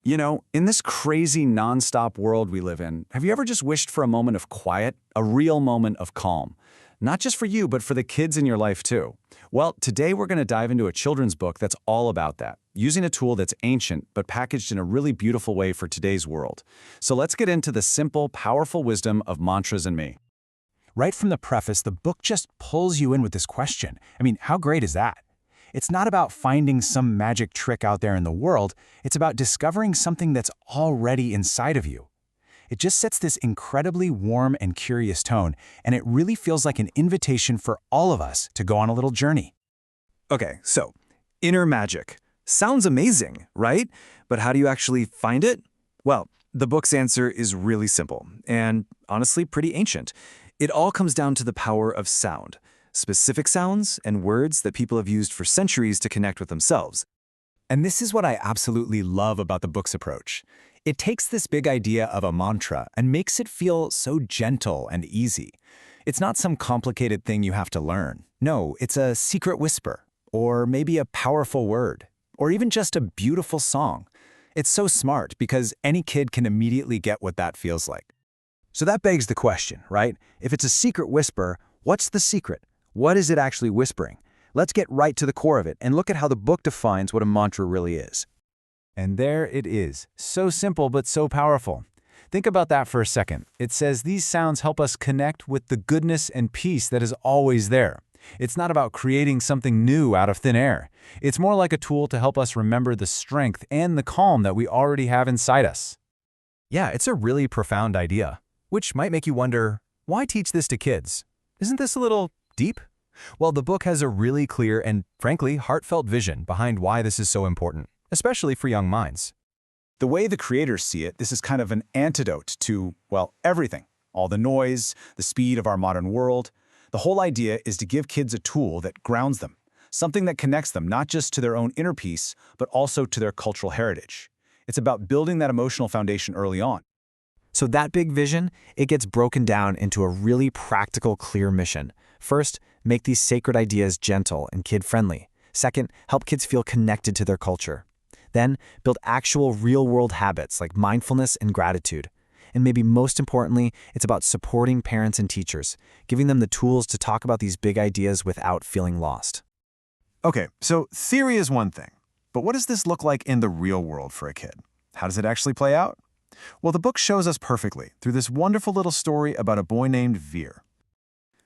You know, in this crazy nonstop world we live in, have you ever just wished for a moment of quiet, a real moment of calm? Not just for you, but for the kids in your life too. Well, today we're going to dive into a children's book that's all about that, using a tool that's ancient but packaged in a really beautiful way for today's world. So let's get into the simple, powerful wisdom of Mantras and Me. Right from the preface, the book just pulls you in with this question. I mean, how great is that? It's not about finding some magic trick out there in the world. It's about discovering something that's already inside of you. It just sets this incredibly warm and curious tone, and it really feels like an invitation for all of us to go on a little journey. Okay, so inner magic. Sounds amazing, right? But how do you actually find it? Well, the book's answer is really simple and honestly pretty ancient. It all comes down to the power of sound, specific sounds and words that people have used for centuries to connect with themselves. And this is what I absolutely love about the book's approach. It takes this big idea of a mantra and makes it feel so gentle and easy. It's not some complicated thing you have to learn. No, it's a secret whisper, or maybe a powerful word, or even just a beautiful song. It's so smart because any kid can immediately get what that feels like. So that begs the question, right? If it's a secret whisper, what's the secret? What is it actually whispering? Let's get right to the core of it and look at how the book defines what a mantra really is. And there it is. So simple, but so powerful. Think about that for a second. It says these sounds help us connect with the goodness and peace that is always there. It's not about creating something new out of thin air. It's more like a tool to help us remember the strength and the calm that we already have inside us. Yeah, it's a really profound idea, which might make you wonder, why teach this to kids? Isn't this a little deep? Well, the book has a really clear and, frankly, heartfelt vision behind why this is so important, especially for young minds. The way the creators see it, this is kind of an antidote to, well, everything. All the noise, the speed of our modern world. The whole idea is to give kids a tool that grounds them, something that connects them not just to their own inner peace, but also to their cultural heritage. It's about building that emotional foundation early on. So that big vision, it gets broken down into a really practical, clear mission. First, make these sacred ideas gentle and kid-friendly. Second, help kids feel connected to their culture. Then, build actual real-world habits like mindfulness and gratitude. And maybe most importantly, it's about supporting parents and teachers, giving them the tools to talk about these big ideas without feeling lost. Okay, so theory is one thing, but what does this look like in the real world for a kid? How does it actually play out? Well, the book shows us perfectly through this wonderful little story about a boy named Veer.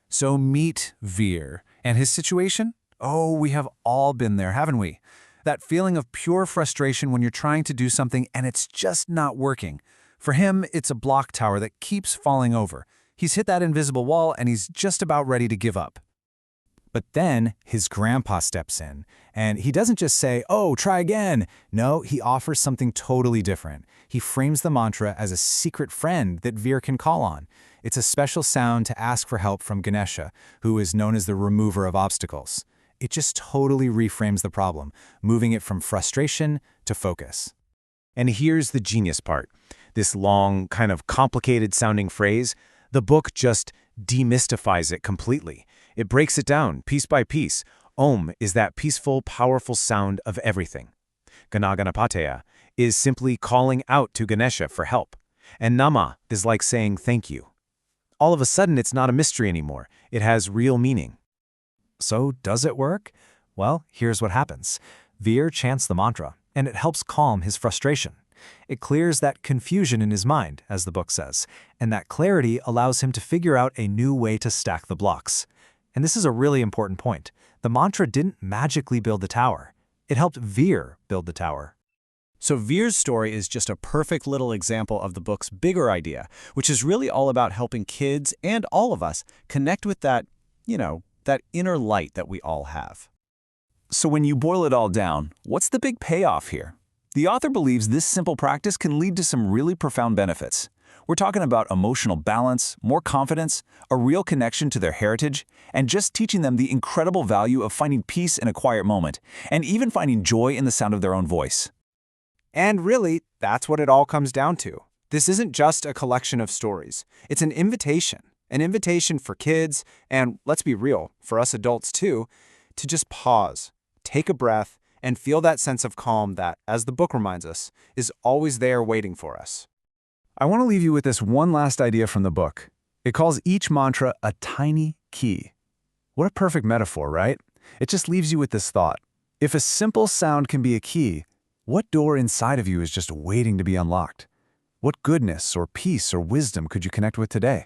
So meet Veer and his situation? Oh, we have all been there, haven't we? That feeling of pure frustration when you're trying to do something and it's just not working. For him, it's a block tower that keeps falling over. He's hit that invisible wall and he's just about ready to give up. But then his grandpa steps in, and he doesn't just say, "Oh, try again." No, he offers something totally different. He frames the mantra as a secret friend that Veer can call on. It's a special sound to ask for help from Ganesha, who is known as the remover of obstacles. It just totally reframes the problem, moving it from frustration to focus. And here's the genius part. This long, kind of complicated-sounding phrase, the book just demystifies it completely. It breaks it down, piece by piece. Om is that peaceful, powerful sound of everything. Ganaganapataya is simply calling out to Ganesha for help. And Nama is like saying thank you. All of a sudden, it's not a mystery anymore. It has real meaning. So, does it work? Well, here's what happens. Veer chants the mantra, and it helps calm his frustration. It clears that confusion in his mind, as the book says, and that clarity allows him to figure out a new way to stack the blocks. And this is a really important point. The mantra didn't magically build the tower. It helped Veer build the tower. So Veer's story is just a perfect little example of the book's bigger idea, which is really all about helping kids and all of us connect with that, that inner light that we all have. So when you boil it all down, what's the big payoff here? The author believes this simple practice can lead to some really profound benefits. We're talking about emotional balance, more confidence, a real connection to their heritage, and just teaching them the incredible value of finding peace in a quiet moment, and even finding joy in the sound of their own voice. And really, that's what it all comes down to. This isn't just a collection of stories. It's an invitation for kids, and let's be real, for us adults too, to just pause, take a breath, and feel that sense of calm that, as the book reminds us, is always there waiting for us. I want to leave you with this one last idea from the book. It calls each mantra a tiny key. What a perfect metaphor, right? It just leaves you with this thought. If a simple sound can be a key, what door inside of you is just waiting to be unlocked? What goodness or peace or wisdom could you connect with today?